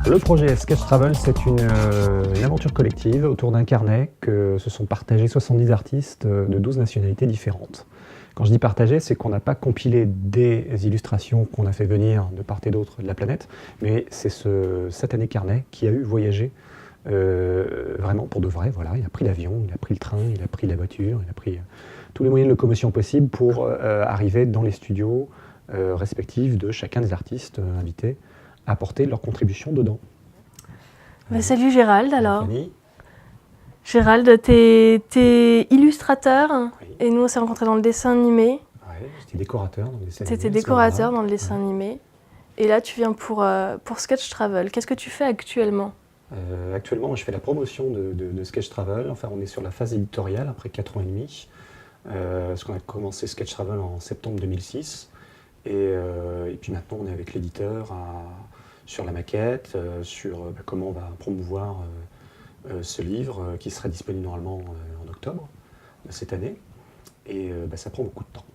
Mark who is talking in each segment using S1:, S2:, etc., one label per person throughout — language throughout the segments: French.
S1: Le projet Sketch Travel, c'est une aventure collective autour d'un carnet que se sont partagés 70 artistes de 12 nationalités différentes. Quand je dis partagé, c'est qu'on n'a pas compilé des illustrations qu'on a fait venir de part et d'autre de la planète, mais c'est ce satané carnet qui a eu voyagé vraiment pour de vrai. Voilà, il a pris l'avion, il a pris le train, il a pris la voiture, il a pris tous les moyens de locomotion possibles pour arriver dans les studios respectifs de chacun des artistes invités, apporter leur contribution dedans.
S2: Salut Gérald alors.
S1: Fanny.
S2: Gérald, t'es illustrateur,
S1: Oui.
S2: et nous on s'est rencontrés dans le dessin animé.
S1: Ouais, j'étais décorateur dans le dessin animé.
S2: T'étais
S1: à ce
S2: décorateur
S1: moment-là.
S2: dans le dessin animé. Et là tu viens pour Sketch Travel. Qu'est-ce que tu fais actuellement?
S1: Actuellement, moi, je fais la promotion de Sketch Travel. Enfin, on est sur la phase éditoriale après 4 ans et demi. Parce qu'on a commencé Sketch Travel en septembre 2006. Et puis maintenant, on est avec l'éditeur sur la maquette, sur comment on va promouvoir ce livre qui sera disponible normalement en octobre de cette année. Et ça prend beaucoup de temps.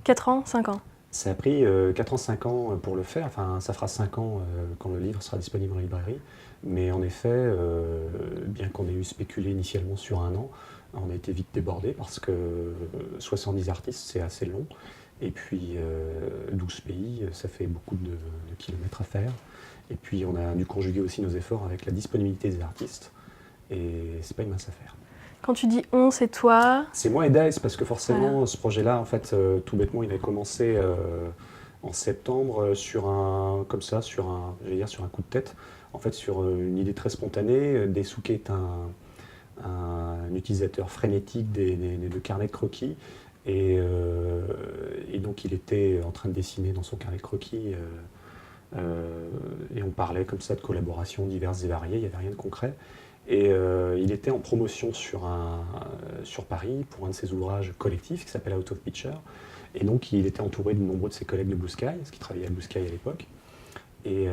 S2: 4 ans, 5 ans?
S1: Ça a pris 4 ans, 5 ans pour le faire. Enfin, ça fera 5 ans quand le livre sera disponible en librairie. Mais en effet, bien qu'on ait eu spéculé initialement sur un an, on a été vite débordé parce que 70 artistes, c'est assez long. Et puis 12 pays, ça fait beaucoup de kilomètres à faire. Et puis on a dû conjuguer aussi nos efforts avec la disponibilité des artistes. Et c'est pas une mince affaire.
S2: Quand tu dis on, c'est toi?
S1: C'est moi et Dice, parce que forcément,
S2: Voilà.
S1: ce projet-là, en fait, tout bêtement, il avait commencé en septembre sur un coup de tête, en fait, sur une idée très spontanée. Daisuke est un utilisateur frénétique de carnets de croquis, et donc il était en train de dessiner dans son carnet de croquis, et on parlait comme ça de collaborations diverses et variées, il n'y avait rien de concret. Et il était en promotion sur Paris pour un de ses ouvrages collectifs qui s'appelle Out of Picture. Et donc il était entouré de nombreux de ses collègues de Blue Sky, parce qu'il travaillait à Blue Sky à l'époque. Et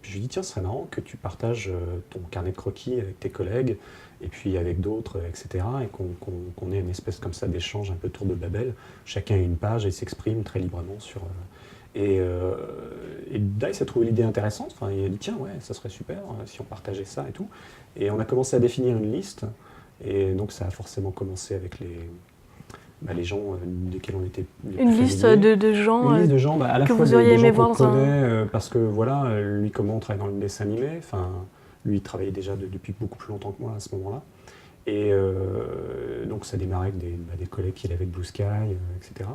S1: puis je lui ai dit, tiens, ce serait marrant que tu partages ton carnet de croquis avec tes collègues, et puis avec d'autres, etc. Et qu'on ait une espèce comme ça d'échange un peu tour de Babel. Chacun a une page et s'exprime très librement sur... Et Dice a trouvé l'idée intéressante. Enfin, il a dit, tiens, ouais, ça serait super si on partageait ça et tout. Et on a commencé à définir une liste. Et donc ça a forcément commencé avec les gens desquels on était les
S2: Une
S1: plus
S2: liste
S1: familiers.
S2: de gens,
S1: Une liste de gens, à la
S2: que
S1: fois
S2: vous auriez
S1: des
S2: aimé
S1: gens qu'on
S2: voir dans un...
S1: connaît, parce que voilà, lui comment on travaille dans le dessin animé, enfin, lui il travaillait déjà depuis beaucoup plus longtemps que moi à ce moment-là. Et donc ça démarrait avec des collègues qu'il avait de Blue Sky, etc.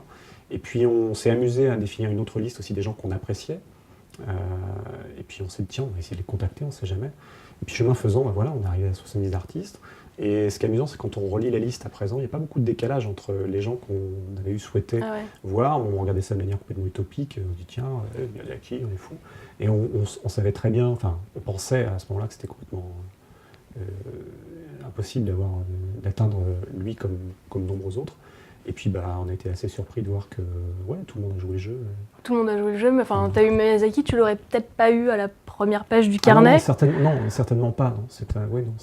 S1: Et puis on s'est amusé à définir une autre liste aussi des gens qu'on appréciait. Et puis on s'est dit, tiens, on va essayer de les contacter, on ne sait jamais. Et puis chemin faisant, voilà, on est arrivé à 70 artistes. Et ce qui est amusant, c'est quand on relit la liste à présent, il n'y a pas beaucoup de décalage entre les gens qu'on avait souhaité voir. On regardait ça de manière complètement utopique. On dit, tiens, il y a qui, on est fou. Et on savait très bien, enfin, on pensait à ce moment-là que c'était complètement impossible d'atteindre lui comme nombreux autres. Et puis on a été assez surpris de voir que tout le monde a joué le jeu.
S2: Tout le monde a joué le jeu, mais enfin, t'as eu Miyazaki, tu l'aurais peut-être pas eu à la première page du carnet.
S1: Non, certainement pas. Non.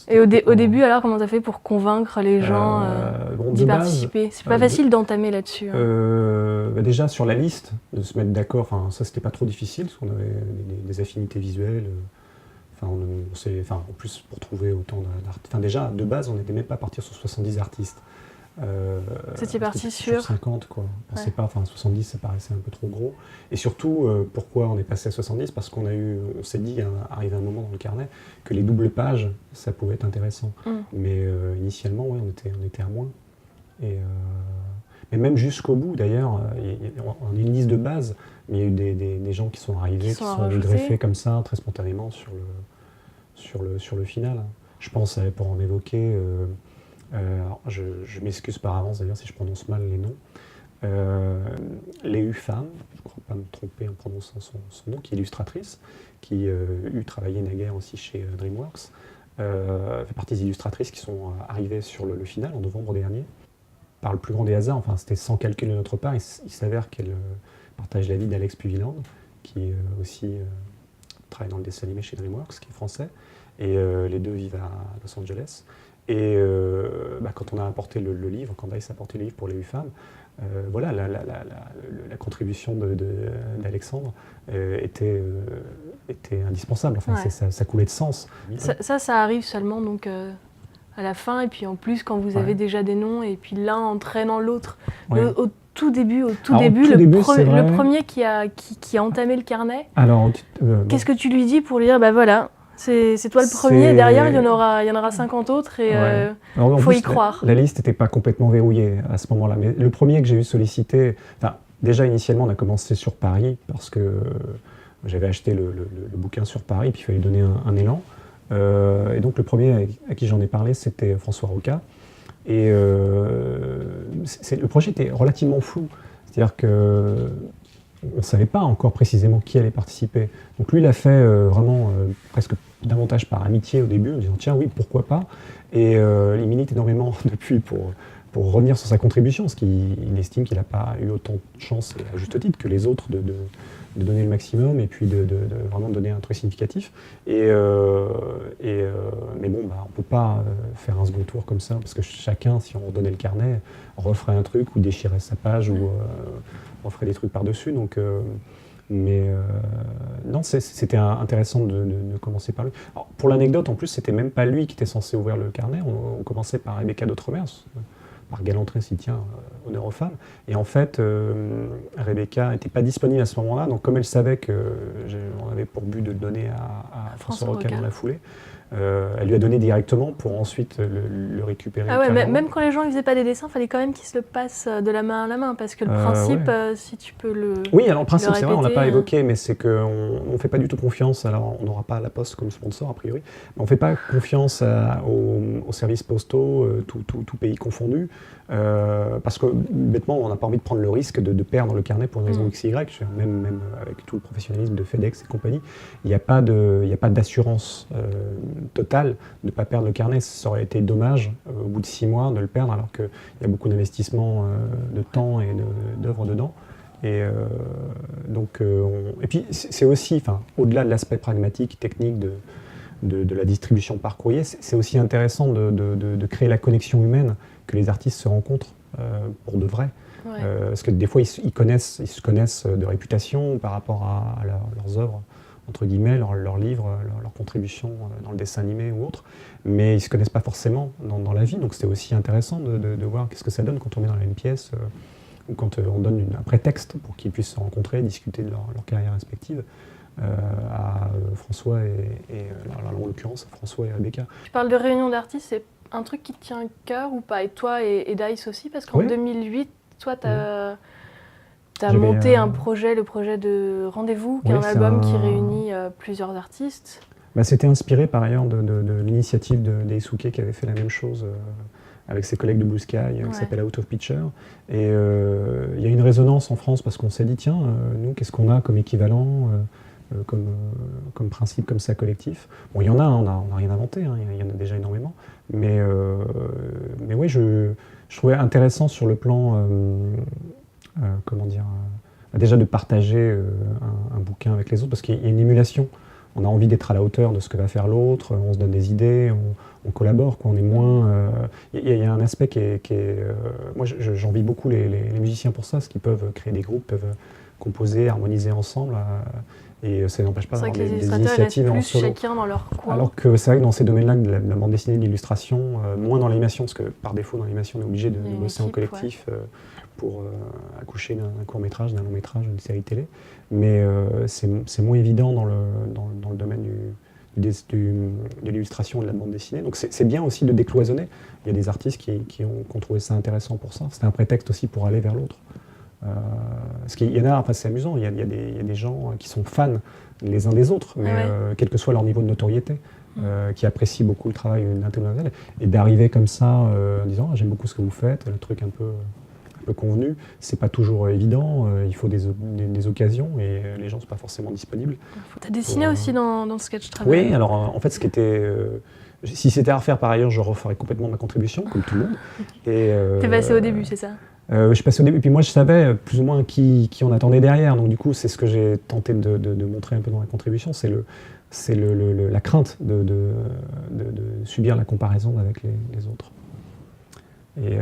S2: Et au début, alors, comment t'as fait pour convaincre les gens d'y participer? C'est pas facile d'entamer là-dessus.
S1: Déjà, sur la liste, de se mettre d'accord, ça c'était pas trop difficile, parce qu'on avait des affinités visuelles. En plus, pour trouver autant d'artistes. Enfin, déjà, de base, on n'était même pas à partir sur 70 artistes.
S2: C'était parti sur
S1: 50, quoi. On pensait pas, 70, ça paraissait un peu trop gros. Et surtout, pourquoi on est passé à 70? Parce qu'on s'est dit, arrivé un moment dans le carnet, que les doubles pages, ça pouvait être intéressant. Mais initialement, on était à moins. Mais même jusqu'au bout, d'ailleurs, on a une liste de base, mais il y a eu des gens qui sont arrivés, qui sont greffés comme ça, très spontanément, sur le final. Je pense, pour en évoquer... je m'excuse par avance d'ailleurs si je prononce mal les noms. Léu Pham, je ne crois pas me tromper en prononçant son nom, qui est illustratrice, qui eut travaillé naguère aussi chez DreamWorks, fait partie des illustratrices qui sont arrivées sur le final en novembre dernier. Par le plus grand des hasards, c'est les calcul de notre part, il s'avère qu'elle partage la vie d'Alex Puviland, qui aussi travaille dans le dessin animé chez DreamWorks, qui est français, et les deux vivent à Los Angeles. Et quand on a apporté le livre, quand Dice a apporté le livre pour les femmes, voilà, la contribution d'Alexandre était indispensable. Enfin, ça coulait de sens.
S2: Ça arrive seulement donc à la fin, et puis en plus quand vous avez déjà des noms, et puis l'un entraînant l'autre. Au tout début, le premier qui a entamé le carnet, qu'est-ce que tu lui dis pour lui dire, bah voilà, c'est toi le premier, derrière il y en aura 50 autres, et il faut y croire.
S1: La liste n'était pas complètement verrouillée à ce moment-là, mais le premier que j'ai eu sollicité, déjà initialement on a commencé sur Paris, parce que j'avais acheté le bouquin sur Paris, puis il fallait donner un élan. Et donc le premier à qui j'en ai parlé, c'était François Roca. Et le projet était relativement flou, c'est-à-dire qu'on ne savait pas encore précisément qui allait participer. Donc lui, il a fait vraiment presque davantage par amitié au début, en disant tiens oui, pourquoi pas. Et il milite énormément depuis pour revenir sur sa contribution, parce qu'il estime qu'il n'a pas eu autant de chance, et à juste titre, que les autres de donner le maximum, et puis de vraiment donner un truc significatif. Mais bon, on ne peut pas faire un second tour comme ça, parce que chacun, si on redonnait le carnet, referait un truc, ou déchirait sa page, ou referait des trucs par-dessus. Donc, non, c'était intéressant de commencer par lui. Alors, pour l'anecdote, en plus, c'était même pas lui qui était censé ouvrir le carnet. On commençait par Rebecca d'Outremer, par galanterie s'il tient, honneur aux femmes. Et en fait, Rebecca n'était pas disponible à ce moment-là, donc comme elle savait qu'on avait pour but de le donner à François Roca dans la foulée, elle lui a donné directement pour ensuite le récupérer.
S2: Ah ouais, même quand les gens ne faisaient pas des dessins, il fallait quand même qu'ils se le passent de la main à la main, parce que le principe, si tu peux le
S1: Oui, alors le principe, c'est vrai, on ne l'a pas évoqué, mais c'est qu'on ne fait pas du tout confiance, alors on n'aura pas La Poste comme sponsor a priori, mais on ne fait pas confiance aux services postaux, tout pays confondu, parce que bêtement, on n'a pas envie de prendre le risque de perdre le carnet pour une raison X, Y, même avec tout le professionnalisme de FedEx et compagnie, il n'y a pas d'assurance totale de ne pas perdre le carnet. Ça aurait été dommage au bout de 6 mois de le perdre, alors qu'il y a beaucoup d'investissement de temps et d'œuvres dedans. Et puis c'est aussi, au-delà de l'aspect pragmatique, technique de la distribution par courrier, c'est aussi intéressant de créer la connexion humaine, que les artistes se rencontrent pour de vrai. Ouais. Parce que des fois, ils se connaissent de réputation par rapport à leurs œuvres, entre guillemets, leurs livres, leurs contributions dans le dessin animé ou autre, mais ils ne se connaissent pas forcément dans la vie. Donc c'était aussi intéressant de voir qu'est-ce que ça donne quand on est dans la même pièce, ou quand on donne un prétexte pour qu'ils puissent se rencontrer, discuter de leur carrière respective. À François et en l'occurrence François et Rebecca.
S2: Tu parles de réunion d'artistes, c'est un truc qui te tient à cœur ou pas? Et toi et Dice aussi, parce qu'en 2008, toi tu as monté un projet, le projet de Rendez-vous, qui est un album qui réunit plusieurs artistes.
S1: C'était inspiré par ailleurs de l'initiative d'Eisuke qui avait fait la même chose avec ses collègues de Blue Sky, qui s'appelle Out of Picture. Et il y a une résonance en France parce qu'on s'est dit, tiens, nous, qu'est-ce qu'on a comme équivalent comme principe comme ça collectif. Bon, il y en a, on n'a rien inventé, il y en a déjà énormément, mais oui, je trouvais intéressant sur le plan, déjà de partager un bouquin avec les autres, parce qu'il y a une émulation. On a envie d'être à la hauteur de ce que va faire l'autre, on se donne des idées, on collabore, on est moins... Il y a un aspect qui est moi, j'envie beaucoup les musiciens pour ça, parce qu'ils peuvent créer des groupes, peuvent composer, harmoniser ensemble, et ça n'empêche pas d'avoir des initiatives en solo.
S2: Chacun dans leur coin.
S1: Alors que c'est vrai que dans ces domaines-là, de la bande dessinée, de l'illustration, moins dans l'animation, parce que par défaut, dans l'animation, on est obligé de bosser en collectif pour accoucher d'un court-métrage, d'un long-métrage, d'une série télé. Mais c'est moins évident dans le domaine de l'illustration et de la bande dessinée. Donc c'est bien aussi de décloisonner. Il y a des artistes qui ont trouvé ça intéressant pour ça. C'était un prétexte aussi pour aller vers l'autre. Parce qu'il y en a, c'est amusant, il y a des gens qui sont fans les uns des autres, mais quel que soit leur niveau de notoriété, qui apprécient beaucoup le travail d'intellectuel, et d'arriver comme ça en disant j'aime beaucoup ce que vous faites, le truc un peu convenu, c'est pas toujours évident, il faut des occasions et les gens sont pas forcément disponibles.
S2: Tu as dessiné aussi dans Sketch Travel.
S1: Oui, alors en fait ce qui était... si c'était à refaire par ailleurs, je referais complètement ma contribution, comme tout le monde.
S2: T'es passé au début, c'est ça?
S1: Je suis passé au début, puis moi je savais plus ou moins qui on attendait derrière, donc du coup c'est ce que j'ai tenté de montrer un peu dans la contribution, c'est la crainte de subir la comparaison avec les autres. Et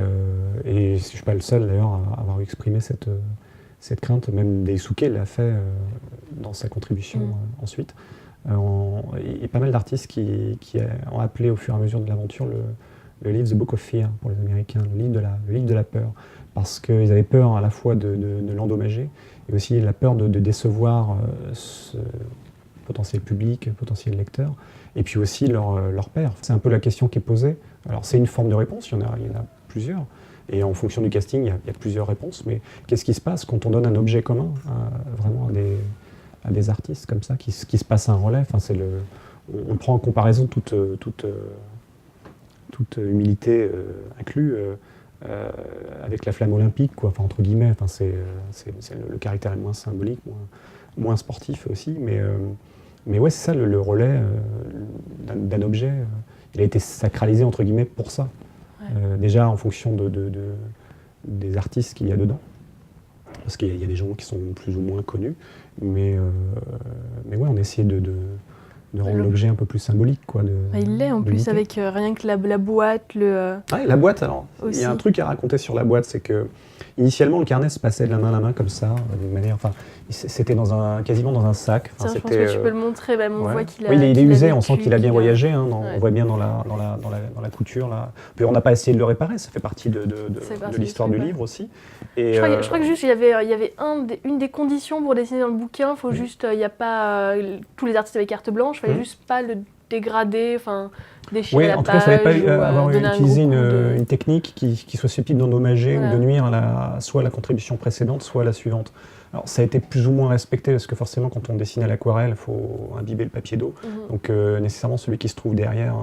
S1: je ne suis pas le seul d'ailleurs à avoir exprimé cette crainte. Même Daisuke l'a fait dans sa contribution ensuite. Il y a pas mal d'artistes qui ont appelé au fur et à mesure de l'aventure le livre The Book of Fear pour les Américains, le livre de la peur. Parce qu'ils avaient peur à la fois de l'endommager et aussi la peur de décevoir ce potentiel public, potentiel lecteur, et puis aussi leur père. C'est un peu la question qui est posée. Alors c'est une forme de réponse, il y en a plusieurs, et en fonction du casting, il y a plusieurs réponses, mais qu'est-ce qui se passe quand on donne un objet commun vraiment à des artistes comme ça, qui se passe un relais? Enfin, on prend en comparaison toute humilité inclue, avec la flamme olympique, quoi. Enfin, entre guillemets. Enfin, c'est le caractère est moins symbolique, moins sportif aussi, mais ouais, c'est ça le relais d'un objet. Il a été sacralisé entre guillemets pour ça. Ouais. Déjà en fonction des artistes qu'il y a dedans, parce qu'il y a des gens qui sont plus ou moins connus, mais ouais, on essayait de rendre l'objet un peu plus symbolique, quoi.
S2: Il l'est en plus avec rien que la boîte,
S1: Ouais, la boîte, alors, il y a un truc à raconter sur la boîte, c'est que initialement le carnet se passait de la main à la main comme ça, d'une manière, enfin, c'était quasiment dans un sac.
S2: Enfin, je pense que tu peux le montrer, on voit qu'il a.
S1: Oui, il est usé, on sent qu'il a bien voyagé, hein, on voit bien dans la couture là. Puis on n'a pas essayé de le réparer, ça fait partie de l'histoire du livre aussi. Et
S2: je crois que juste il y avait une des conditions pour dessiner dans le bouquin, faut juste, il n'y a pas tous les artistes avec carte blanche, il fallait juste pas le dégrader, enfin déchirer la page.
S1: En tout cas, il ne fallait pas avoir utilisé une technique qui soit susceptible d'endommager ou de nuire soit à la contribution précédente, soit à la suivante. Alors ça a été plus ou moins respecté parce que forcément quand on dessine à l'aquarelle, il faut imbiber le papier d'eau. Donc nécessairement celui qui se trouve derrière.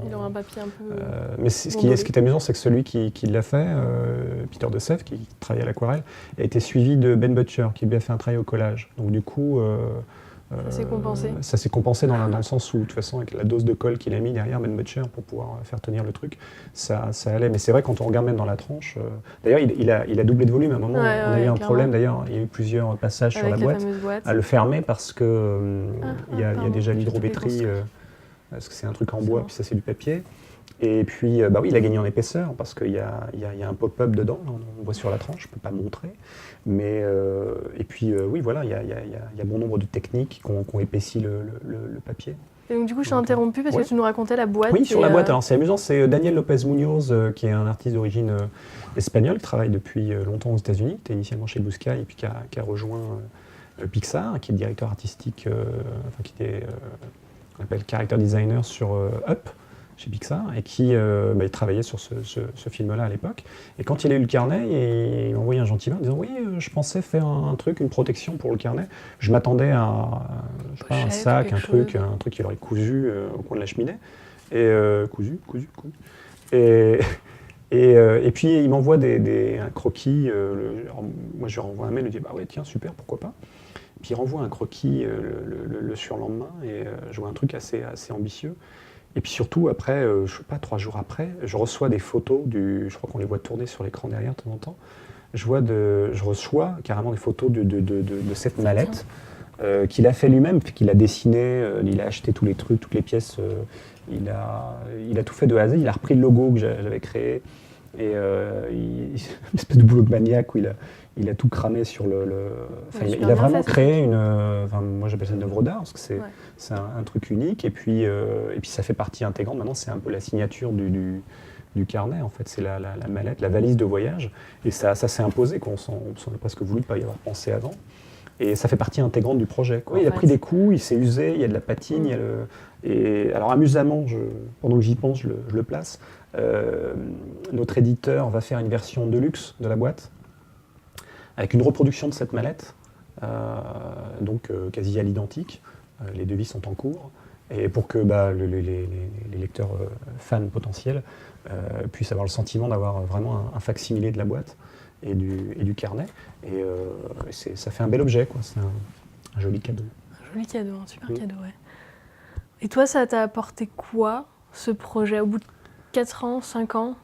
S2: Il aura un papier un peu.
S1: Mais ce qui est amusant, c'est que celui qui l'a fait, Peter De Seef, qui travaille à l'aquarelle, a été suivi de Ben Butcher, qui lui a fait un travail au collage. Donc du coup.
S2: Ça s'est compensé.
S1: Ça s'est compensé dans le sens où, de toute façon, avec la dose de colle qu'il a mis derrière Ben Butcher pour pouvoir faire tenir le truc, ça allait. Mais c'est vrai, quand on regarde même dans la tranche, d'ailleurs, il a doublé de volume à un moment. On a eu un problème, d'ailleurs, il y a eu plusieurs passages avec sur la boîte à le fermer parce que il y a déjà l'hydrométrie, parce que c'est un truc en bois, puis ça c'est du papier. Et puis, oui, il a gagné en épaisseur parce qu'il y a un pop-up dedans, on voit sur la tranche, je ne peux pas montrer. Mais, et puis, oui, voilà, il y a bon nombre de techniques qui ont épaissi le papier.
S2: Et donc, du coup, je t'ai interrompu parce que tu nous racontais la boîte.
S1: Oui, sur la boîte. Alors, c'est amusant, c'est Daniel Lopez Munoz, qui est un artiste d'origine espagnole, qui travaille depuis longtemps aux États-Unis, qui était initialement chez Blue Sky et puis qui a rejoint Pixar, qui est directeur artistique, qui était, on appelle character designer sur Up, chez Pixar, et qui il travaillait sur ce film-là à l'époque. Et quand il a eu le carnet, il m'a envoyé un gentil mail en disant « Oui, je pensais faire un truc, une protection pour le carnet. Je m'attendais à un sac, un truc qu'il aurait cousu au coin de la cheminée. » Et cousu. Et puis il m'envoie un croquis. Moi je lui renvoie un mail, je lui dis « Bah ouais, tiens, super, pourquoi pas ?» Puis il renvoie un croquis le surlendemain, et je vois un truc assez ambitieux. Et puis surtout, après, je sais pas, 3 jours après, je reçois des photos, je crois qu'on les voit tourner sur l'écran derrière de temps en temps. Je reçois carrément des photos de cette mallette qu'il a fait lui-même, qu'il a dessiné, il a acheté tous les trucs, toutes les pièces, il a tout fait de A à Z, il a repris le logo que j'avais créé, et une espèce de boulot de maniaque où il a tout cramé sur il a vraiment créé moi j'appelle ça une œuvre d'art, parce que c'est un truc unique, et puis ça fait partie intégrante. Maintenant, c'est un peu la signature du carnet, en fait. C'est la mallette, la valise de voyage, et ça s'est imposé, on s'en a presque voulu de ne pas y avoir pensé avant. Et ça fait partie intégrante du projet, quoi. Il a pris des coups, il s'est usé, il y a de la patine, et alors amusamment, pendant que j'y pense, je le place. Notre éditeur va faire une version de luxe de la boîte, avec une reproduction de cette mallette, donc quasi à l'identique. Les devis sont en cours, et pour que les lecteurs fans potentiels puissent avoir le sentiment d'avoir vraiment un facsimilé de la boîte et du carnet. Et ça fait un bel objet, quoi. C'est un joli cadeau.
S2: Un joli cadeau, un super cadeau, ouais. Et toi, ça t'a apporté quoi, ce projet, au bout de 4 ans, 5 ans?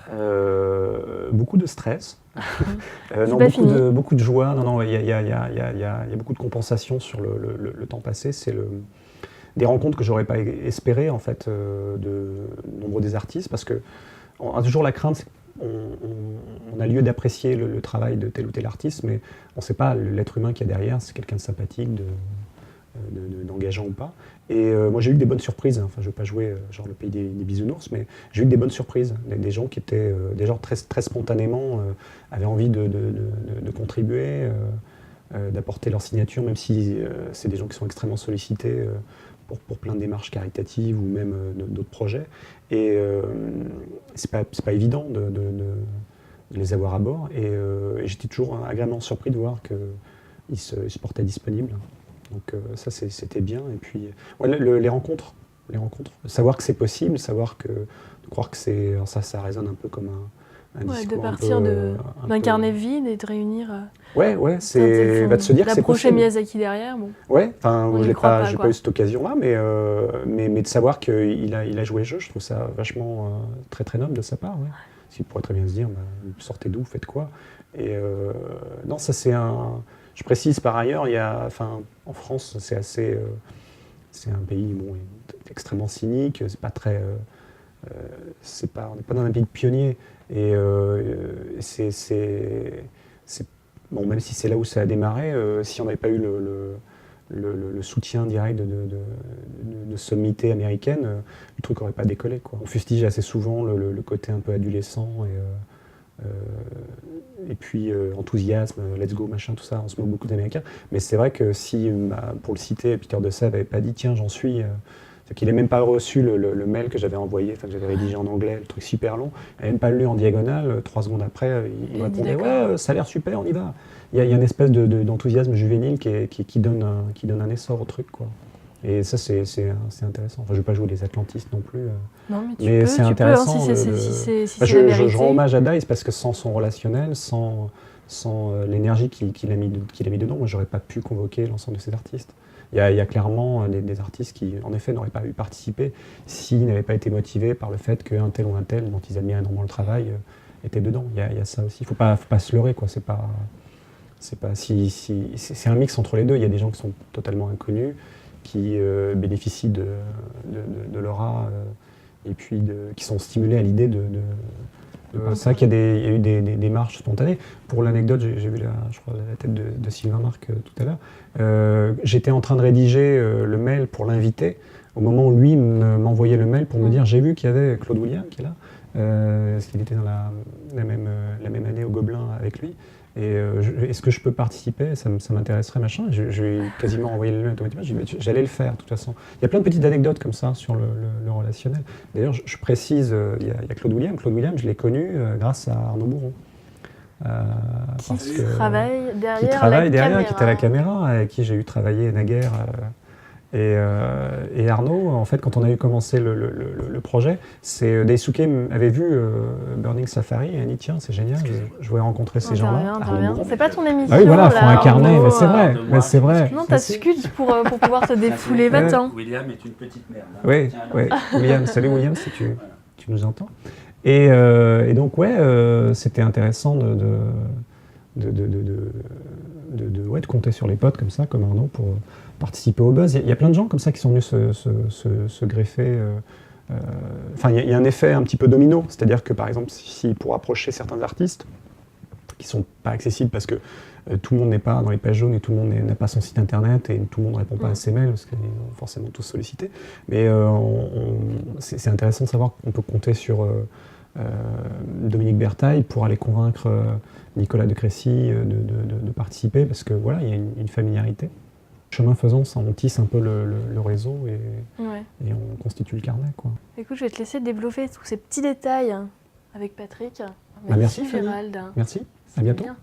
S1: Beaucoup de stress. Beaucoup de joie. Il y a beaucoup de compensation sur le temps passé. C'est des rencontres que j'aurais pas espérées, en fait, de nombre des artistes, parce que on a toujours la crainte, on a lieu d'apprécier le travail de tel ou tel artiste, mais on ne sait pas l'être humain qu'il y a derrière, c'est quelqu'un de sympathique, d'engageant ou pas. Et moi j'ai eu des bonnes surprises, enfin je ne veux pas jouer genre le pays des bisounours, mais j'ai eu des bonnes surprises, des gens qui étaient des gens très, très spontanément avaient envie de contribuer, d'apporter leur signature, même si c'est des gens qui sont extrêmement sollicités pour plein de démarches caritatives ou même d'autres projets. Et c'est pas évident de les avoir à bord. Et j'étais toujours agréablement surpris de voir qu'ils se portaient disponibles. Donc ça, c'était bien. Et puis, ouais, les rencontres. Savoir que c'est possible, de croire que c'est... Alors ça résonne un peu comme un discours
S2: de partir d'un carnet vide et de réunir...
S1: Ouais, c'est de se dire que c'est possible.
S2: D'approcher Miyazaki derrière, bon.
S1: Ouais, enfin, j'ai pas eu cette occasion-là, mais de savoir qu'il a joué le jeu, je trouve ça vachement très très noble de sa part. Ouais. Parce qu'il pourrait très bien se dire, sortez d'où, faites quoi. Et non, ça c'est un... Je précise par ailleurs, en France, c'est assez... c'est un pays extrêmement cynique, c'est pas très... on n'est pas dans un pays de pionniers. Et bon, même si c'est là où ça a démarré, si on n'avait pas eu le soutien direct de sommités américaines, le truc n'aurait pas décollé, quoi. On fustige assez souvent le côté un peu adolescent et puis enthousiasme, let's go, machin, tout ça, on se moque beaucoup d'Américains. Mais c'est vrai que si, pour le citer, Peter de Sèvres n'avait pas dit tiens, j'en suis... c'est qu'il n'a même pas reçu le mail que j'avais envoyé, que j'avais rédigé en anglais, le truc super long. Il n'a même pas lu en diagonale. 3 secondes après, il me répondait « Ouais, ça a l'air super, on y va ». Il y a une espèce d'enthousiasme juvénile qui donne un essor au truc, quoi. Et ça, c'est intéressant. Enfin, je ne vais pas jouer les atlantistes non plus.
S2: Non, mais c'est
S1: intéressant.
S2: Je
S1: rends hommage à Dice parce que sans son relationnel, sans l'énergie qu'il a mis dedans, moi, je n'aurais pas pu convoquer l'ensemble de ces artistes. Il y a clairement des artistes qui, en effet, n'auraient pas pu participer s'ils n'avaient pas été motivés par le fait qu'un tel ou un tel, dont ils admiraient énormément le travail, était dedans. Il y a ça aussi. Il ne faut pas se leurrer, quoi. C'est un mix entre les deux. Il y a des gens qui sont totalement inconnus, qui bénéficient de l'aura et puis qui sont stimulés à l'idée c'est vrai qu'il y a eu des démarches spontanées. Pour l'anecdote, j'ai vu je crois, la tête de Sylvain Marc tout à l'heure. J'étais en train de rédiger le mail pour l'inviter, au moment où lui m'envoyait le mail pour me dire j'ai vu qu'il y avait Claude William qui est là, parce qu'il était dans la même année au Gobelin avec lui. Et est-ce que je peux participer? Ça m'intéresserait, machin. Je lui ai quasiment envoyé le mail automatiquement. J'ai dit, j'allais le faire, de toute façon. Il y a plein de petites anecdotes comme ça sur le relationnel. D'ailleurs, je précise, il y a Claude William. Claude William, je l'ai connu grâce à Arnaud Bourron.
S2: Qui travaille derrière,
S1: qui était à la caméra, avec qui j'ai eu travaillé naguère. Et Arnaud, en fait, quand on avait commencé le projet, Daisuke avait vu Burning Safari et a dit tiens, c'est génial, je voulais rencontrer ces gens-là.
S2: C'est pas ton émission.
S1: Ah oui, voilà, il faut incarner, mais c'est vrai.
S2: Non, t'as scud pour pouvoir te défouler, va-t'en.
S3: William est une petite merde. Hein.
S1: Oui, William, salut William, si tu nous entends. Et donc, c'était intéressant de compter sur les potes comme ça, comme Arnaud, pour participer au buzz. Il y a plein de gens comme ça qui sont venus se greffer. Enfin, il y a un effet un petit peu domino, c'est-à-dire que par exemple, si pour approcher certains artistes qui sont pas accessibles parce que tout le monde n'est pas dans les pages jaunes et tout le monde n'a pas son site internet et tout le monde ne répond pas à ses mails parce qu'ils sont forcément tous sollicités. Mais c'est intéressant de savoir qu'on peut compter sur Dominique Bertaille pour aller convaincre Nicolas de Crécy de participer parce que voilà, il y a une familiarité. Chemin faisant, ça, on tisse un peu le réseau et on constitue le carnet, quoi.
S2: Écoute, je vais te laisser développer tous ces petits détails avec Patrick.
S1: Merci, Gérald. Merci, à bientôt. Bien.